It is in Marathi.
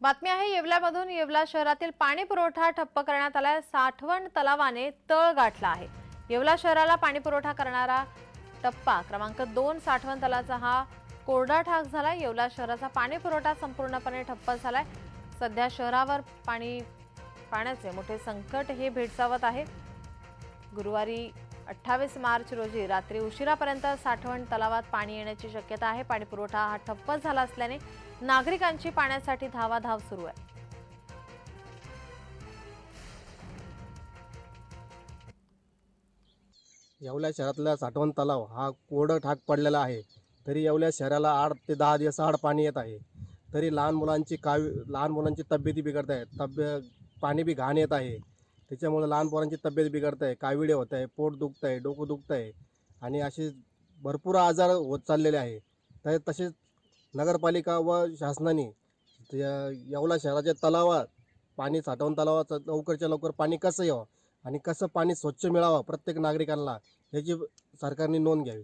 बातमी आहे येवल्यामधून। येवला शहरातील पाणी पुरवठा ठप्प करण्यात आलाय। साठवण तलावाने तळ गाठला आहे। येवला शहराला पाणी पुरवठा करणारा टप्पा क्रमांक 2 साठवण तलावाचा हा कोरडा ठाक झालाय। येवला शहराचा पाणी पुरवठा संपूर्णपणे ठप्प झालाय। सध्या शहरावर पाण्याचे मोठे संकट हे भेडसावत आहे। गुरुवारी 28 मार्च रोजी रात्री उशिरापर्यंत साठवण तलावात पाणी येण्याची शक्यता आहे। पाणी पुरवठा हा ठप्प झाला असल्याने नागरिकांची पाण्यासाठी धावाधाव सुरू आहे। येवला शहरातला साठवण तलाव हा कोरडा ठाक पडलेला आहे। तरी येवला शहराला 8 ते 10 दिवस आड पाणी येत आहे। तरी लहान मुलांची तब्येती बिघडत आहे। पाणी बी घाण येत आहे। त्याच्यामुळे लहान पोरांची तब्येत बिघडत आहे, काविळे होत आहे, पोट दुखत आहे, डोकं दुखत आहे आणि असे भरपूर आजार होत चाललेले आहे। तसेच नगरपालिका व शासनाने येवला शहराच्या तलावात पाणी साठवण तलावात लवकरच्या लवकर पाणी कसं यावं आणि कसं पाणी स्वच्छ मिळावं प्रत्येक नागरिकांना याची सरकारने नोंद घ्यावी।